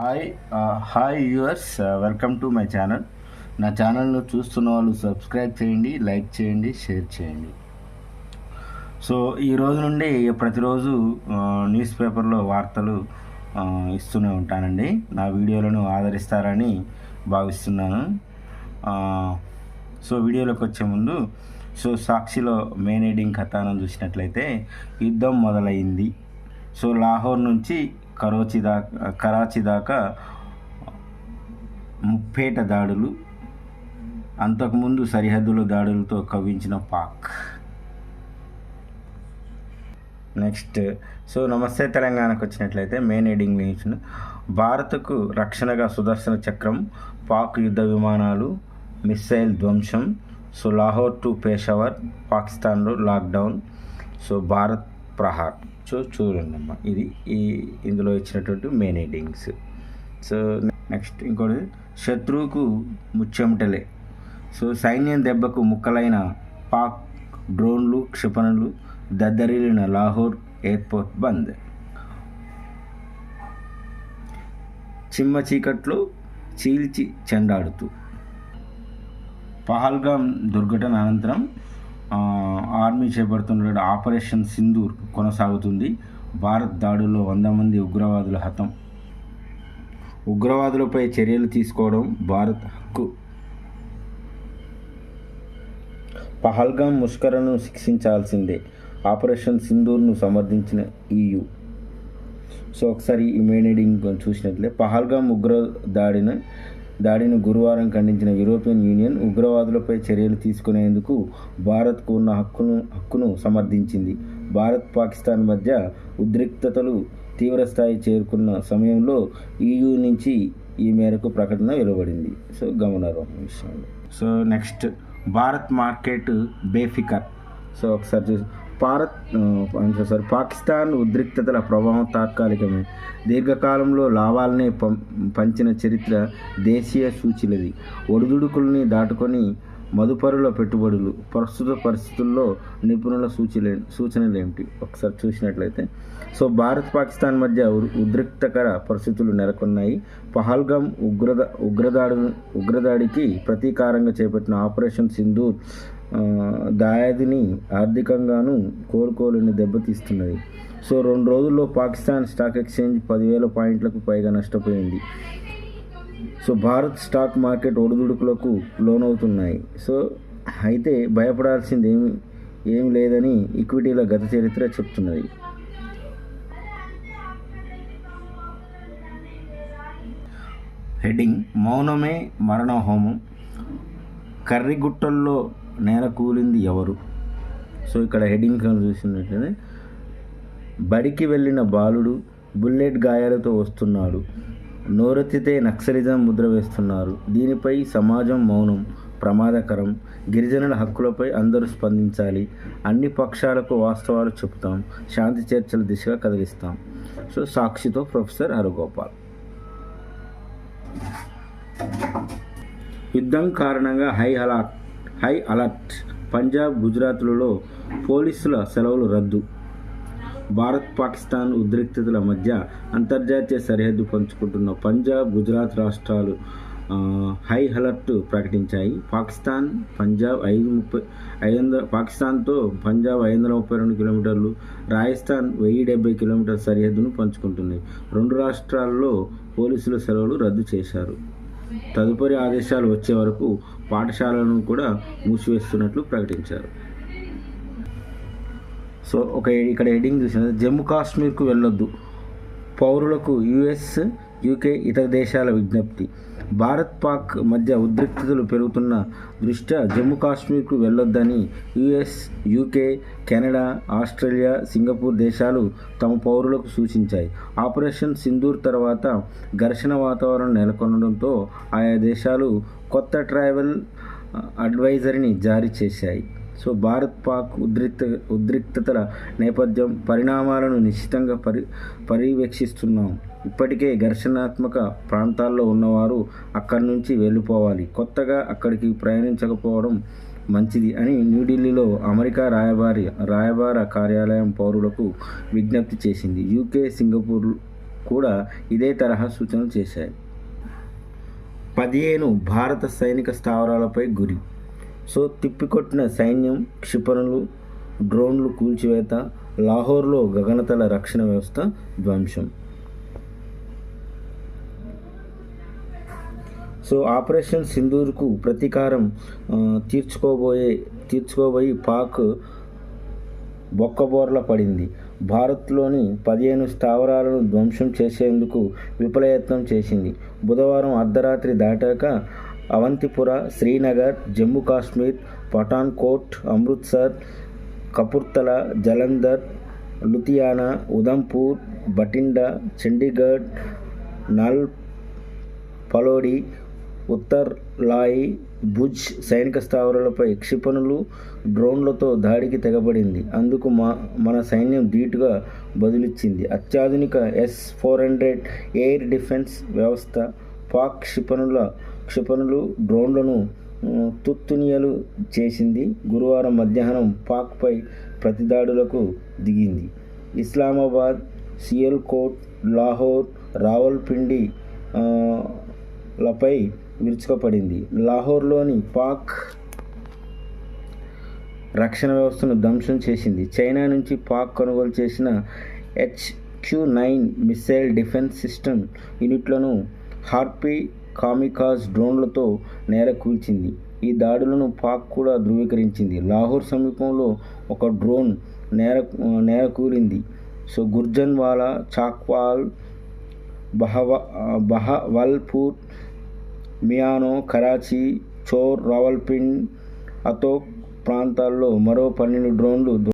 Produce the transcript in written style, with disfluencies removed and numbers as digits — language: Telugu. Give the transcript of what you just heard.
Hi hi viewers, welcome to my channel. నా ఛానల్ను చూస్తున్న వాళ్ళు సబ్స్క్రైబ్ చేయండి, లైక్ చేయండి, షేర్ చేయండి. సో ఈ రోజు నుండి ప్రతిరోజు న్యూస్ పేపర్లో వార్తలు ఇస్తూనే ఉంటానండి. నా వీడియోలను ఆదరిస్తారని భావిస్తున్నాను. సో వీడియోలోకి వచ్చే ముందు సాక్షిలో మెయిన్ హెడ్డింగ్ కథనం చూసినట్లయితే యుద్ధం మొదలైంది. సో లాహోర్ నుంచి కరాచీ దాకా ముప్పేట దాడులు, అంతకుముందు సరిహద్దుల దాడులతో కవ్వించిన పాక్. నెక్స్ట్ నమస్తే తెలంగాణకు వచ్చినట్లయితే మెయిన్ హెడ్డింగ్ న్యూస్, భారత్కు రక్షణగా సుదర్శన చక్రం, పాక్ యుద్ధ విమానాలు మిస్సైల్ ధ్వంసం. లాహోర్ టు పేషావర్, పాకిస్తాన్లో లాక్డౌన్. భారత్ ప్రహార్. చూడండి అమ్మా, ఇది ఇందులో ఇచ్చినటువంటి మెయిన్ హెడ్డింగ్స్. నెక్స్ట్ ఇంకోటి, శత్రువుకు ముచ్చెమటలే. సైన్యం దెబ్బకు ముక్కలైన పాక్ డ్రోన్లు, క్షిపణులు దద్దరిల్లిన లాహోర్ ఎయిర్పోర్ట్ బంద్. చిమ్మ చీకట్లో చీల్చి చెండాడుతూ. పహల్గామ్ దుర్ఘటన అనంతరం ఆర్మీ చేపడుతున్న ఆపరేషన్ సింధూర్ కొనసాగుతుంది. భారత్ దాడుల్లో 100 మంది ఉగ్రవాదుల హతం. ఉగ్రవాదులపై చర్యలు తీసుకోవడం భారత్ హక్కు. పహల్గామ్ ముష్కరను శిక్షించాల్సిందే, ఆపరేషన్ సింధూర్ను సమర్థించిన EU. ఒకసారి ఈ మెయిన్ హెడ్డింగ్ చూసినట్లే, పహల్గామ్ ఉగ్ర దాడిని గురువారం ఖండించిన యూరోపియన్ యూనియన్ ఉగ్రవాదులపై చర్యలు తీసుకునేందుకు భారత్కు ఉన్న హక్కును సమర్థించింది. భారత్ పాకిస్తాన్ మధ్య ఉద్రిక్తతలు తీవ్రస్థాయి చేరుకున్న సమయంలో EU నుంచి ఈ మేరకు ప్రకటన వెలువడింది. గమనార్హం విషయంలో. నెక్స్ట్, భారత్ మార్కెట్ బేఫికర్. ఒకసారి చూసి, పాకిస్తాన్ ఉద్రిక్తతల ప్రభావం తాత్కాలికమే, దీర్ఘకాలంలో లాభాలనే పంచిన చరిత్ర దేశీయ సూచీలది. ఒడిదుడుకుల్ని దాటుకొని మదుపరుల పెట్టుబడులు. ప్రస్తుత పరిస్థితుల్లో నిపుణుల సూచనలేమిటి ఒకసారి చూసినట్లయితే, భారత్ పాకిస్తాన్ మధ్య ఉద్రిక్తకర పరిస్థితులు నెలకొన్నాయి. పహల్గామ్ ఉగ్రదాడికి ప్రతీకారంగా చేపట్టిన ఆపరేషన్ సింధూర్ దాయాదిని ఆర్థికంగాను కోలుకోలేని దెబ్బతీస్తున్నది. 2 రోజుల్లో పాకిస్తాన్ స్టాక్ ఎక్స్చేంజ్ 10,000 పాయింట్లకు పైగా నష్టపోయింది. భారత్ స్టాక్ మార్కెట్ ఒడిదుడుకులకు లోనవుతున్నాయి. అయితే భయపడాల్సింది ఏమి లేదని ఈక్విటీల గత చరిత్ర చెప్తున్నది. హెడ్డింగ్, మౌనమే మరణహోమం, కర్రిగుట్టల్లో నేల కూలింది ఎవరు. ఇక్కడ హెడ్డింగ్ చూసినట్లయితే, బడికి వెళ్ళిన బాలుడు బుల్లెట్ గాయాలతో వస్తున్నాడు, నోరెత్తితే నక్సలిజం ముద్ర వేస్తున్నారు. దీనిపై సమాజం మౌనం, ప్రమాదకరం. గిరిజనుల హక్కులపై అందరూ స్పందించాలి. అన్ని పక్షాలకు వాస్తవాలు చెబుతాం, శాంతి చర్చల దిశగా కదిలిస్తాం. సాక్షితో ప్రొఫెసర్ హరగోపాల్. యుద్ధం కారణంగా హై అలర్ట్, పంజాబ్, గుజరాత్లలో పోలీసుల సెలవులు రద్దు. భారత్ పాకిస్తాన్ ఉద్రిక్తతల మధ్య అంతర్జాతీయ సరిహద్దు పంచుకుంటున్న పంజాబ్, గుజరాత్ రాష్ట్రాలు హై అలర్ట్ ప్రకటించాయి. పాకిస్తాన్తో పంజాబ్ 532 కిలోమీటర్లు, రాజస్థాన్ 1070 కిలోమీటర్ల సరిహద్దును పంచుకుంటున్నాయి. 2 రాష్ట్రాల్లో పోలీసుల సెలవులు రద్దు చేశారు. తదుపరి ఆదేశాలు వచ్చే వరకు పాఠశాలను కూడా మూసివేస్తున్నట్లు ప్రకటించారు. ఇక్కడ హెడ్డింగ్ చూసిన, జమ్మూ కాశ్మీర్కు వెళ్ళొద్దు, పౌరులకు US, UK, ఇతర దేశాల విజ్ఞప్తి. భారత్ పాక్ మధ్య ఉద్రిక్తతలు పెరుగుతున్న దృష్ట్యా జమ్మూ కాశ్మీర్కు వెళ్ళొద్దని US, UK, Canada, Australia, Singapore దేశాలు తమ పౌరులకు సూచించాయి. ఆపరేషన్ సింధూర్ తర్వాత ఘర్షణ వాతావరణం నెలకొనడంతో ఆయా దేశాలు కొత్త ట్రావెల్ అడ్వైజరీని జారీ చేశాయి. భారత్ పాక్ ఉద్రిక్తతల నేపథ్యం పరిణామాలను నిశ్చితంగా పర్యవేక్షిస్తున్నాం. ఇప్పటికే ఘర్షణాత్మక ప్రాంతాల్లో ఉన్నవారు అక్కడి నుంచి వెళ్ళిపోవాలి, కొత్తగా అక్కడికి ప్రయాణించకపోవడం మంచిది అని న్యూఢిల్లీలో అమెరికా రాయబార కార్యాలయం పౌరులకు విజ్ఞప్తి చేసింది. UK, సింగపూర్ కూడా ఇదే తరహా సూచనలు చేశాయి. 15 భారత సైనిక స్థావరాలపై గురి. సో తిప్పికొట్టిన సైన్యం, క్షిపణులు, డ్రోన్లు కూల్చివేత, లాహోర్లో గగనతల రక్షణ వ్యవస్థ ధ్వంసం. సో ఆపరేషన్ సింధూర్కు ప్రతీకారం తీర్చుకోబోయి పాక్ బొక్కబోర్ల పడింది. భారత్లోని 15 స్థావరాలను ధ్వంసం చేసేందుకు విఫలయత్నం చేసింది. బుధవారం అర్ధరాత్రి దాటాక అవంతిపుర, శ్రీనగర్, జమ్మూ కాశ్మీర్, పఠాన్కోట్, అమృత్సర్, కపుర్తలా, జలంధర్, లుధియానా, ఉధంపూర్, బఠిండా, చండీగఢ్, నల్ పలోడి, ఉత్తర్లాయి, భుజ్ సైనిక స్థావరాలపై క్షిపణులు, డ్రోన్లతో దాడికి తెగబడింది. అందుకు మన సైన్యం ధీటుగా బదులిచ్చింది. అత్యాధునిక S-400 ఎయిర్ డిఫెన్స్ వ్యవస్థ పాక్ క్షిపణులు, డ్రోన్లను తుత్తునియలు చేసింది. గురువారం మధ్యాహ్నం పాక్పై ప్రతిదాడులకు దిగింది. ఇస్లామాబాద్, సియాల్కోట్, లాహోర్, రావల్పిండి లపై విరుచుకుపడింది. లాహోర్లోని పాక్ రక్షణ వ్యవస్థను ధ్వంసం చేసింది. చైనా నుంచి పాక్ కొనుగోలు చేసిన HQ-9 మిస్సైల్ డిఫెన్స్ సిస్టమ్ యూనిట్లను హార్పీ కామికాజ్ డ్రోన్లతో నేలకూల్చింది. ఈ దాడులను పాక్ కూడా ధృవీకరించింది. లాహోర్ సమీపంలో ఒక డ్రోన్ నేలకూలింది. సో గుర్జన్వాలా, చాక్వాల్, బహవల్పూర్, మియానో, కరాచీ, చోర్, రావల్పిండి, అతోక్ ప్రాంతాల్లో మరో 12 డ్రోన్లు